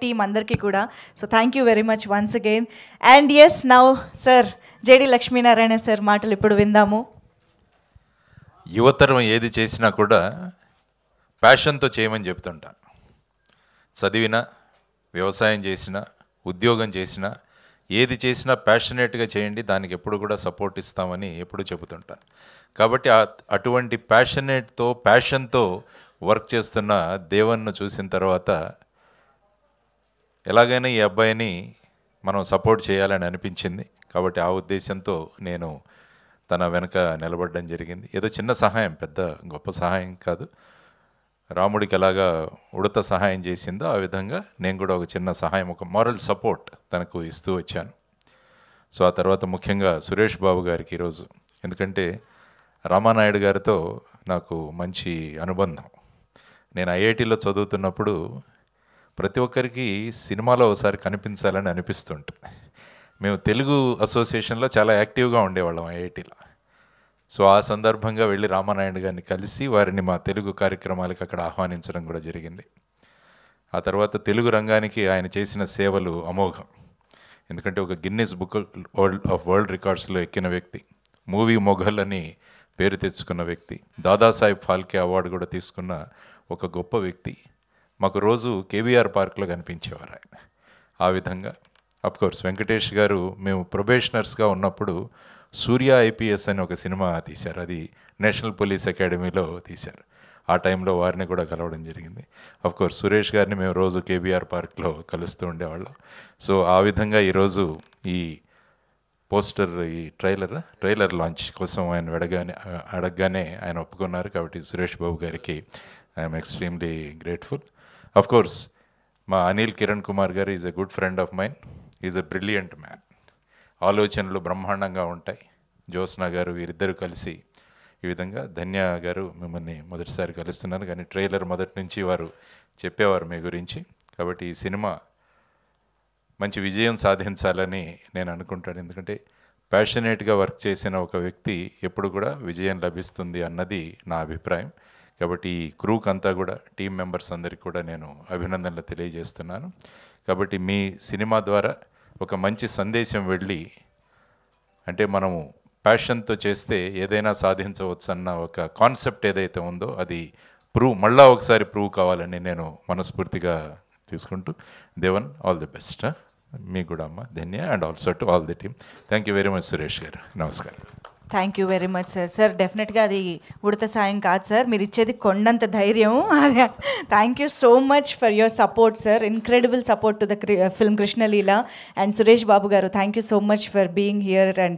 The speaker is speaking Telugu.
టీమ్ అందరికీ కూడా. So thank you very much once again. And as now sir JD Lakshminarayana sir మాటలు ఇప్పుడు విందాము. యువతరం ఏది చేసినా కూడా ప్యాషన్తో చేయమని చెప్తుంటాను. చదివినా, వ్యవసాయం చేసినా, ఉద్యోగం చేసినా, ఏది చేసినా ప్యాషనేట్గా చేయండి, దానికి ఎప్పుడు కూడా సపోర్ట్ ఇస్తామని ఎప్పుడు చెబుతుంటాను. కాబట్టి అటువంటి ప్యాషన్తో వర్క్ చేస్తున్న దేవన్ను చూసిన తర్వాత ఎలాగైనా ఈ అబ్బాయిని మనం సపోర్ట్ చేయాలని అనిపించింది. కాబట్టి ఆ ఉద్దేశంతో నేను తన వెనక నిలబడడం జరిగింది. ఏదో చిన్న సహాయం, పెద్ద గొప్ప సహాయం కాదు. రాముడికి ఎలాగా ఉడత సహాయం చేసిందో ఆ విధంగా నేను కూడా ఒక చిన్న సహాయం, ఒక మారల్ సపోర్ట్ తనకు ఇస్తూ వచ్చాను. సో ఆ తర్వాత ముఖ్యంగా సురేష్ బాబు గారికి ఈరోజు, ఎందుకంటే రామానాయుడు గారితో నాకు మంచి అనుబంధం. నేను ఐఐటీలో చదువుతున్నప్పుడు ప్రతి ఒక్కరికి సినిమాలో ఒకసారి కనిపించాలని అనిపిస్తుంటుంది. మేము తెలుగు అసోసియేషన్లో చాలా యాక్టివ్గా ఉండేవాళ్ళం ఐఐటీలో. సో ఆ సందర్భంగా వెళ్ళి రామానాయుడు గారిని కలిసి వారిని మా తెలుగు కార్యక్రమాలకు అక్కడ ఆహ్వానించడం కూడా జరిగింది. ఆ తర్వాత తెలుగు రంగానికి ఆయన చేసిన సేవలు అమోఘం. ఎందుకంటే ఒక గిన్నిస్ బుక్ ఆఫ్ వరల్డ్ రికార్డ్స్లో ఎక్కిన వ్యక్తి, మూవీ మొఘల్ అని పేరు తెచ్చుకున్న వ్యక్తి, దాదాసాహెబ్ ఫాల్కే అవార్డు కూడా తీసుకున్న ఒక గొప్ప వ్యక్తి. మాకు రోజు కేబీఆర్ పార్క్లో కనిపించేవారు ఆయన. ఆ విధంగా అఫ్కోర్స్ వెంకటేష్ గారు మేము ప్రొబేషనర్స్గా ఉన్నప్పుడు సూర్య ఐపీఎస్ అని ఒక సినిమా తీశారు. అది నేషనల్ పోలీస్ అకాడమీలో తీశారు. ఆ టైంలో వారిని కూడా కలవడం జరిగింది. అఫ్కోర్స్ సురేష్ గారిని మేము రోజు కేబీఆర్ పార్క్లో కలుస్తూ ఉండేవాళ్ళం. సో ఆ విధంగా ఈరోజు ఈ పోస్టర్, ఈ ట్రైలర్ లాంచ్ కోసం ఆయన అడగగానే ఆయన ఒప్పుకున్నారు. కాబట్టి సురేష్ బాబు గారికి ఐఎమ్ ఎక్స్ట్రీమ్లీ గ్రేట్ఫుల్. అఫ్కోర్స్ మా అనిల్ కిరణ్ కుమార్ గారు is a good friend of mine, is a brilliant man. ఆలోచనలు బ్రహ్మాండంగా ఉంటాయి. జ్యోత్స్న గారు వీరిద్దరూ కలిసి ఈ విధంగా, ధన్య గారు మిమ్మల్ని మొదటిసారి కలుస్తున్నాను, కానీ ట్రైలర్ మొదటి నుంచి వారు చెప్పేవారు మీ గురించి. కాబట్టి ఈ సినిమా మంచి విజయం సాధించాలని నేను అనుకుంటాను. ఎందుకంటే ప్యాషనేట్గా వర్క్ చేసిన ఒక వ్యక్తి ఎప్పుడు కూడా విజయం లభిస్తుంది అన్నది నా అభిప్రాయం. కాబట్టి ఈ క్రూక్ అంతా కూడా, టీం మెంబర్స్ అందరికీ కూడా నేను అభినందనలు తెలియజేస్తున్నాను. కాబట్టి మీ సినిమా ద్వారా ఒక మంచి సందేశం వెళ్ళి, అంటే మనము ప్యాషన్తో చేస్తే ఏదైనా సాధించవచ్చు అన్న ఒక కాన్సెప్ట్ ఏదైతే ఉందో అది మళ్ళా ఒకసారి ప్రూవ్ కావాలని నేను మనస్ఫూర్తిగా తీసుకుంటూ, దేవన్ ఆల్ ది బెస్ట్. మీకు కూడా అమ్మ Dhanya, and also to all the team. Thank you very much Suresh garu. నమస్కారం. Thank you very much sir. Sir డెఫినెట్గా అది ఉడత సాయం కాదు సార్, మీరు ఇచ్చేది కొండంత ధైర్యం. Thank you so much for your support sir, incredible support to the film Krishnaleela. And Suresh Babu garu, thank you so much for being here and